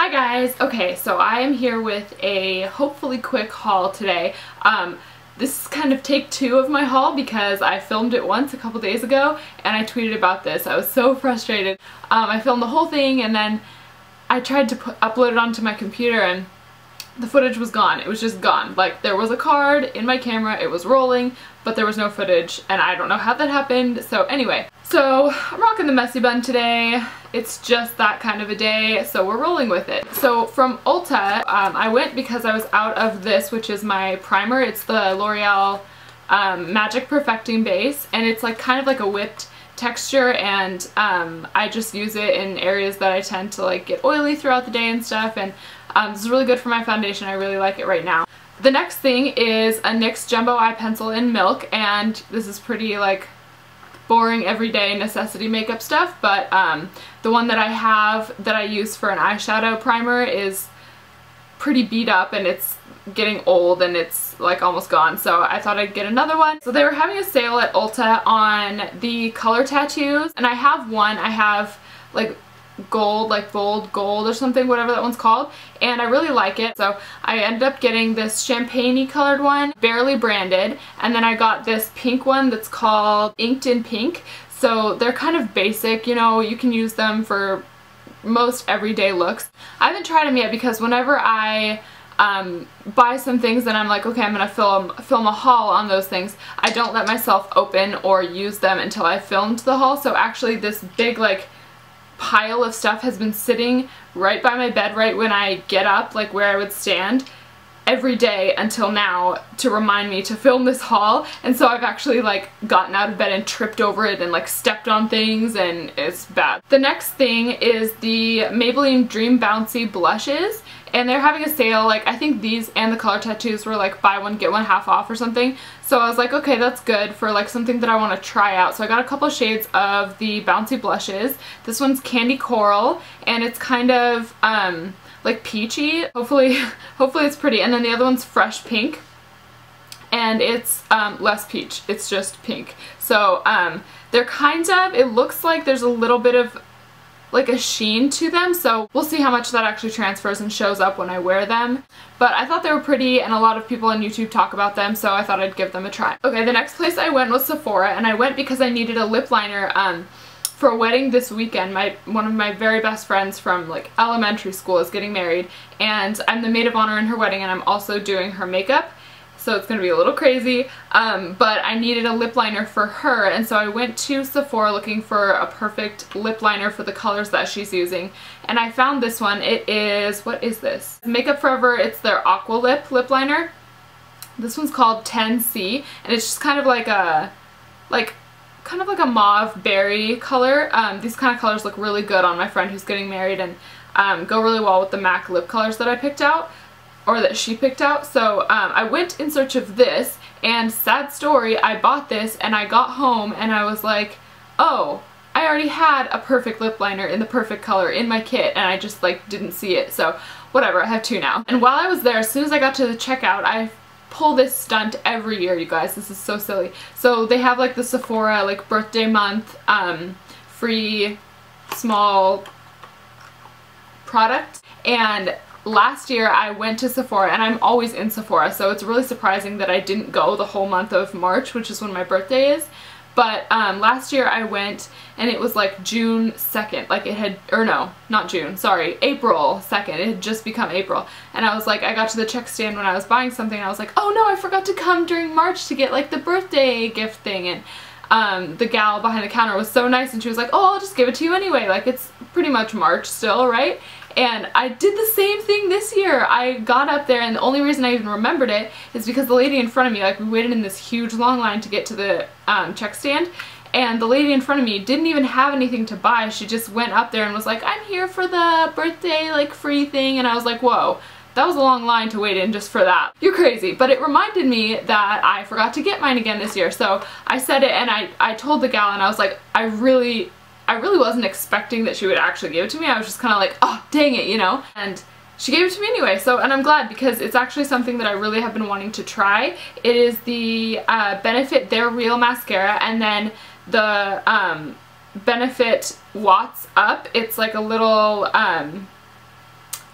Hi guys! Okay, so I am here with a hopefully quick haul today. This is kind of take two of my haul because I filmed it once a couple days ago and I tweeted about this. I was so frustrated. I filmed the whole thing and then I tried to upload it onto my computer and the footage was gone. It was just gone. Like, there was a card in my camera, it was rolling, but there was no footage and I don't know how that happened. So anyway, so I'm rocking the messy bun today. It's just that kind of a day, so we're rolling with it. So from Ulta, I went because I was out of this, which is my primer. It's the L'Oreal Magic Perfecting Base, and it's like kind of like a whipped texture, and I just use it in areas that I tend to like get oily throughout the day and stuff, and this is really good for my foundation. I really like it right now. The next thing is a NYX Jumbo Eye Pencil in Milk, and this is pretty like boring everyday necessity makeup stuff, but the one that I have that I use for an eyeshadow primer is pretty beat up and it's getting old and it's like almost gone, so I thought I'd get another one. So they were having a sale at Ulta on the color tattoos, and I have one. I have like gold, like bold gold or something, whatever that one's called, and I really like it. So I ended up getting this champagne-y colored one, barely branded, and then I got this pink one that's called Inked in Pink. So they're kind of basic, you know, you can use them for most everyday looks. I haven't tried them yet because whenever I buy some things and I'm like, okay, I'm gonna film a haul on those things, I don't let myself open or use them until I filmed the haul. So actually this big like pile of stuff has been sitting right by my bed right when I get up, like where I would stand every day until now, to remind me to film this haul. And so I've actually like gotten out of bed and tripped over it and like stepped on things, and it's bad. The next thing is the Maybelline Dream Bouncy blushes, and they're having a sale. Like, I think these and the color tattoos were like buy one get one half off or something. So I was like, okay, that's good for like something that I want to try out. So I got a couple shades of the bouncy blushes. This one's Candy Coral, and it's kind of like peachy. Hopefully it's pretty. And then the other one's Fresh Pink, and it's less peach. It's just pink. So they're kind of, it looks like there's a little bit of like a sheen to them, so we'll see how much that actually transfers and shows up when I wear them. But I thought they were pretty, and a lot of people on YouTube talk about them, so I thought I'd give them a try. Okay, the next place I went was Sephora, and I went because I needed a lip liner for a wedding this weekend. One of my very best friends from like elementary school is getting married, and I'm the maid of honor in her wedding, and I'm also doing her makeup. So it's gonna be a little crazy, but I needed a lip liner for her, and so I went to Sephora looking for a perfect lip liner for the colors that she's using, and I found this one. It is, what is this? Makeup Forever, it's their Aqua lip liner. This one's called 10C, and it's just kind of like a, kind of like a mauve berry color. These kind of colors look really good on my friend who's getting married, and go really well with the MAC lip colors that I picked out, or that she picked out. So I went in search of this, and sad story, I bought this and I got home and I was like, oh, I already had a perfect lip liner in the perfect color in my kit, and I just like didn't see it. So whatever, I have two now. And while I was there, as soon as I got to the checkout, I pull this stunt every year, you guys. This is so silly. So they have like the Sephora like birthday month free small product, and last year I went to Sephora, and I'm always in Sephora, so it's really surprising that I didn't go the whole month of March, which is when my birthday is. But last year I went, and it was like June 2nd, like it had, or no, not June, sorry, April 2nd, it had just become April. And I was like, I got to the check stand when I was buying something, and I was like, oh no, I forgot to come during March to get like the birthday gift thing. And the gal behind the counter was so nice, and she was like, oh, I'll just give it to you anyway, like it's pretty much March still, right? And I did the same thing this year. I got up there, and the only reason I even remembered it is because the lady in front of me, like we waited in this huge long line to get to the check stand, and the lady in front of me didn't even have anything to buy. She just went up there and was like, I'm here for the birthday like free thing, and I was like, whoa. That was a long line to wait in just for that. You're crazy. But it reminded me that I forgot to get mine again this year. So I said it, and I told the gal, and I was like, I really wasn't expecting that she would actually give it to me. I was just kind of like, oh, dang it, you know? And she gave it to me anyway, so, and I'm glad, because it's actually something that I really have been wanting to try. It is the Benefit They're Real mascara, and then the Benefit Watts Up. It's like a little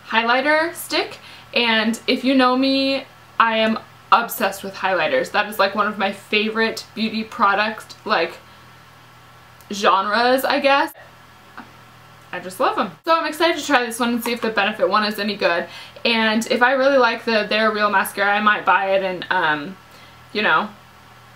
highlighter stick, and if you know me, I am obsessed with highlighters. That is like one of my favorite beauty product like genres, I guess. I just love them. So I'm excited to try this one and see if the Benefit one is any good. And if I really like the They're Real mascara, I might buy it and, you know,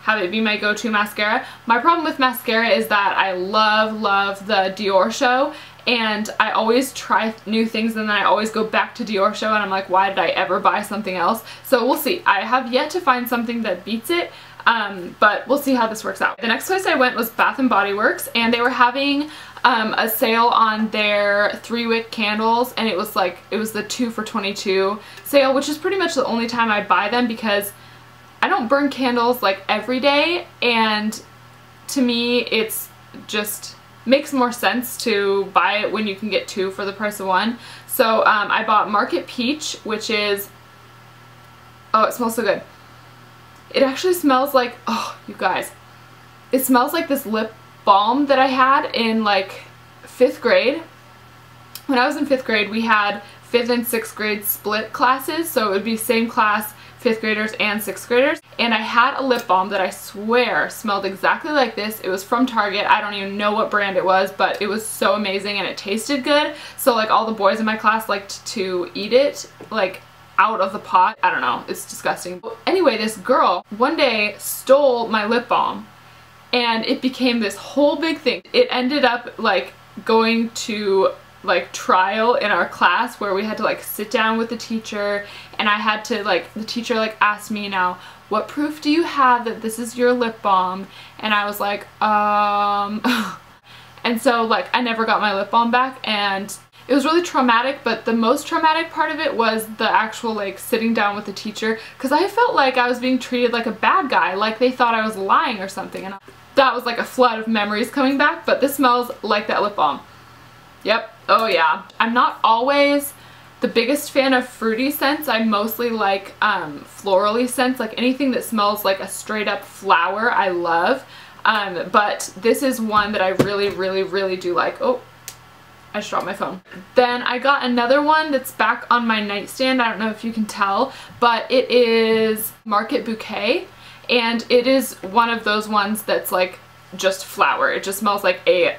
have it be my go-to mascara. My problem with mascara is that I love the Dior Show, and I always try new things and then I always go back to Dior Show and I'm like, why did I ever buy something else? So we'll see. I have yet to find something that beats it. But we'll see how this works out. The next place I went was Bath & Body Works, and they were having a sale on their 3-wick candles, and it was the 2 for $22 sale, which is pretty much the only time I buy them because I don't burn candles like every day, and to me it's just makes more sense to buy it when you can get 2 for the price of 1. So I bought Market Peach, which is, oh, it smells so good. It actually smells like, oh, you guys, it smells like this lip balm that I had in like 5th grade. When I was in 5th grade, we had 5th and 6th grade split classes, so it would be same class, 5th graders and 6th graders, and I had a lip balm that I swear smelled exactly like this. It was from Target. I don't even know what brand it was, but it was so amazing and it tasted good. So like all the boys in my class liked to eat it, like out of the pot. I don't know, it's disgusting. Anyway, this girl one day stole my lip balm and it became this whole big thing. It ended up like going to like trial in our class where we had to like sit down with the teacher, and I had to like, the teacher like asked me, now what proof do you have that this is your lip balm? And I was like, and so like I never got my lip balm back, and it was really traumatic, but the most traumatic part of it was the actual like sitting down with the teacher, because I felt like I was being treated like a bad guy, like they thought I was lying or something, and that was like a flood of memories coming back. But this smells like that lip balm. Yep. Oh yeah. I'm not always the biggest fan of fruity scents. I mostly like florally scents, like anything that smells like a straight up flower I love. But this is one that I really do like. Oh, I just dropped my phone. Then I got another one that's back on my nightstand. I don't know if you can tell, but it is Market Bouquet, and it is one of those ones that's like just flower. It just smells like a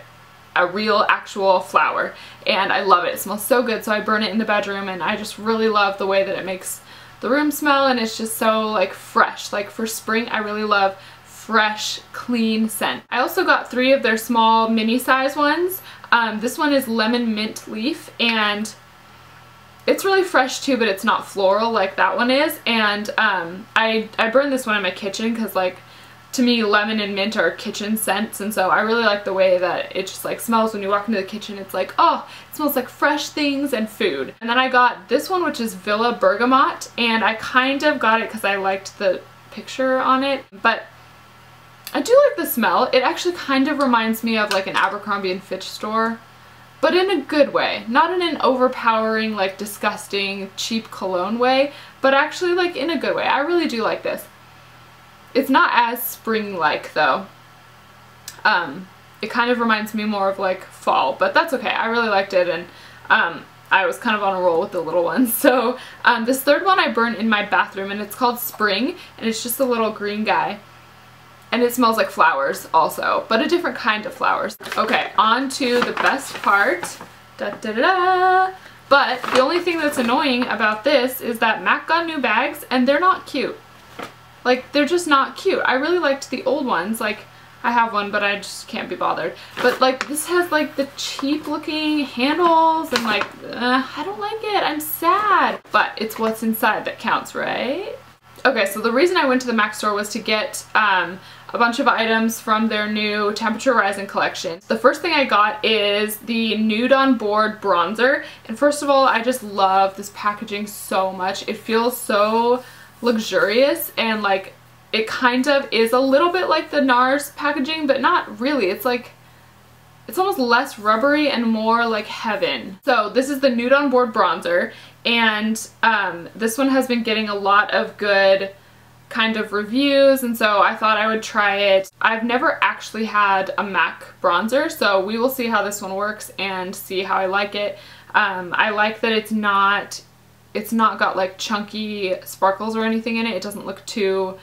real actual flower, and I love it. It smells so good, so I burn it in the bedroom, and I just really love the way that it makes the room smell, and it's just so like fresh. Like for spring, I really love fresh, clean scent. I also got 3 of their small mini size ones. This one is lemon mint leaf, and it's really fresh too, but it's not floral like that one is. And I burn this one in my kitchen because like to me lemon and mint are kitchen scents, and so I really like the way that it just like smells when you walk into the kitchen. It's like, oh, it smells like fresh things and food. And then I got this one, which is Villa Bergamot, and I kind of got it because I liked the picture on it, but I do like the smell. It actually kind of reminds me of like an Abercrombie & Fitch store, but in a good way. Not in an overpowering, like disgusting, cheap cologne way, but actually like in a good way. I really do like this. It's not as spring-like though. It kind of reminds me more of like fall, but that's okay. I really liked it, and I was kind of on a roll with the little ones. So this third one I burn in my bathroom, and it's called Spring, and it's just a little green guy. And it smells like flowers also, but a different kind of flowers. Okay, on to the best part. Da, da, da, da. But the only thing that's annoying about this is that MAC got new bags, and they're not cute. Like, they're just not cute. I really liked the old ones. Like, I have one, but I just can't be bothered. But like, this has like the cheap looking handles, and like, I don't like it. I'm sad. But it's what's inside that counts, right? Okay, so the reason I went to the MAC store was to get a bunch of items from their new Temperature Rising collection. The first thing I got is the Nude on Board bronzer, and first of all, I just love this packaging so much. It feels so luxurious, and like it kind of is a little bit like the NARS packaging, but not really. It's like, it's almost less rubbery and more like heaven. So this is the Nude on Board bronzer, and this one has been getting a lot of good kind of reviews, and so I thought I would try it. I've never actually had a MAC bronzer, so we will see how this one works and see how I like it. I like that it's not got like chunky sparkles or anything in it. It doesn't look too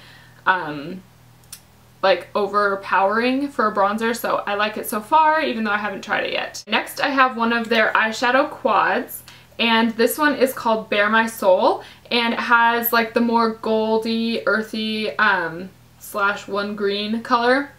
like overpowering for a bronzer, so I like it so far, even though I haven't tried it yet. Next, I have one of their eyeshadow quads, and this one is called Bare My Soul, and it has like the more goldy, earthy slash one green color.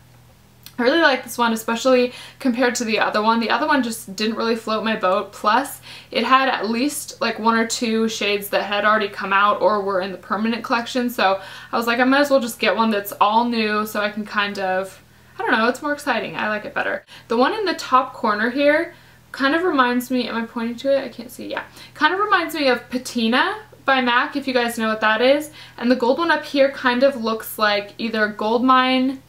I really like this one, especially compared to the other one. The other one just didn't really float my boat, plus it had at least like 1 or 2 shades that had already come out or were in the permanent collection, so I was like, I might as well just get one that's all new so I can kind of, I don't know, it's more exciting. I like it better. The one in the top corner here kind of reminds me, am I pointing to it? I can't see, yeah. Kind of reminds me of Patina by MAC, if you guys know what that is. And the gold one up here kind of looks like either Goldmine.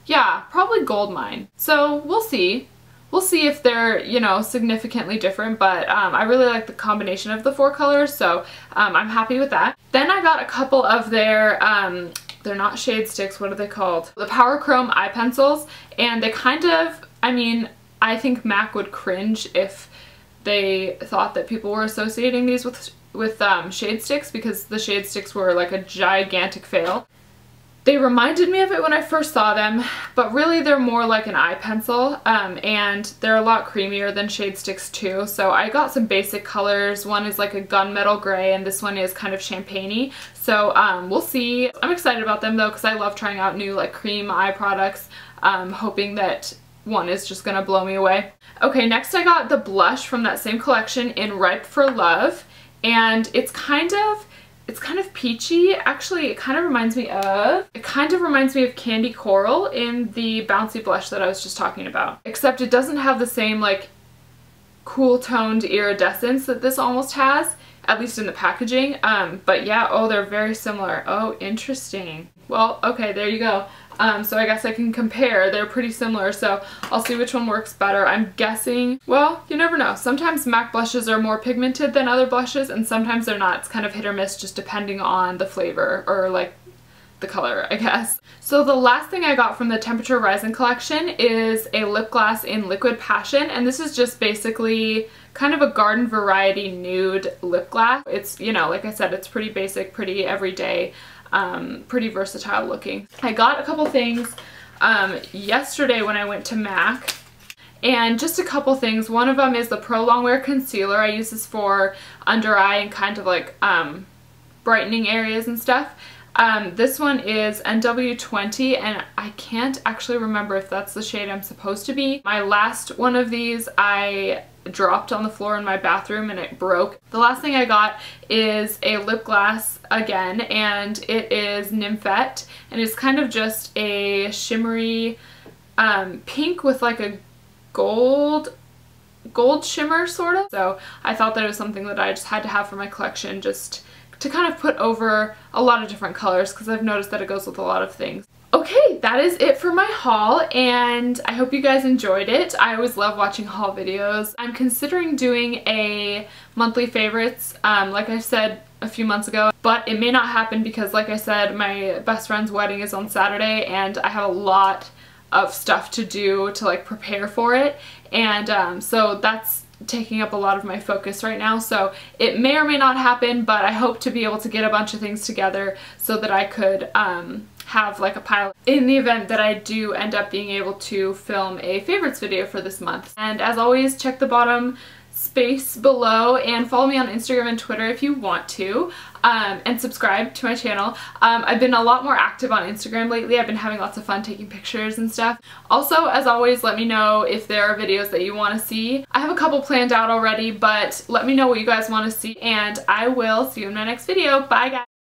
Yeah, probably Goldmine. So we'll see. We'll see if they're, you know, significantly different, but I really like the combination of the 4 colors, so I'm happy with that. Then I got a couple of their, they're not shade sticks, what are they called? The Power Chrome eye pencils, and they kind of, I mean, I think MAC would cringe if they thought that people were associating these with shade sticks, because the shade sticks were like a gigantic fail. They reminded me of it when I first saw them, but really they're more like an eye pencil, and they're a lot creamier than shade sticks too. So I got some basic colors. One is like a gunmetal gray, and this one is kind of champagne-y. So we'll see. I'm excited about them though, because I love trying out new like cream eye products, hoping that one is just gonna blow me away. Okay, next I got the blush from that same collection in Ripe for Love, and it's kind of peachy. Actually, it kind of reminds me of Candy Coral in the bouncy blush that I was just talking about. Except it doesn't have the same like cool toned iridescence that this almost has, at least in the packaging. But yeah, oh, they're very similar. Oh, interesting. Well, okay, there you go. So I guess I can compare. They're pretty similar, so I'll see which one works better. I'm guessing, well, you never know. Sometimes MAC blushes are more pigmented than other blushes, and sometimes they're not. It's kind of hit or miss just depending on the flavor, or like the color, I guess. So the last thing I got from the Temperature Rising collection is a lip gloss in Liquid Passion, and this is just basically kind of a garden variety nude lip gloss. It's, you know, like I said, it's pretty basic, pretty everyday, pretty versatile looking. I got a couple things yesterday when I went to MAC, and just a couple things. One of them is the Pro Longwear Concealer. I use this for under eye and kind of like brightening areas and stuff. This one is NW20, and I can't actually remember if that's the shade I'm supposed to be. My last one of these I dropped on the floor in my bathroom and it broke. The last thing I got is a lip gloss again, and it is Nymphette, and it's kind of just a shimmery pink with like a gold shimmer sort of. So I thought that it was something that I just had to have for my collection, just to kind of put over a lot of different colors, because I've noticed that it goes with a lot of things. Okay, that is it for my haul, and I hope you guys enjoyed it. I always love watching haul videos. I'm considering doing a monthly favorites, like I said a few months ago, but it may not happen because, like I said, my best friend's wedding is on Saturday, and I have a lot of stuff to do to like prepare for it, and so that's taking up a lot of my focus right now, so it may or may not happen, but I hope to be able to get a bunch of things together so that I could have like a pile in the event that I do end up being able to film a favorites video for this month. And as always, check the bottom space below and follow me on Instagram and Twitter if you want to, and subscribe to my channel. I've been a lot more active on Instagram lately. I've been having lots of fun taking pictures and stuff. Also, as always, let me know if there are videos that you want to see. I have a couple planned out already, but let me know what you guys want to see, and I will see you in my next video. Bye guys!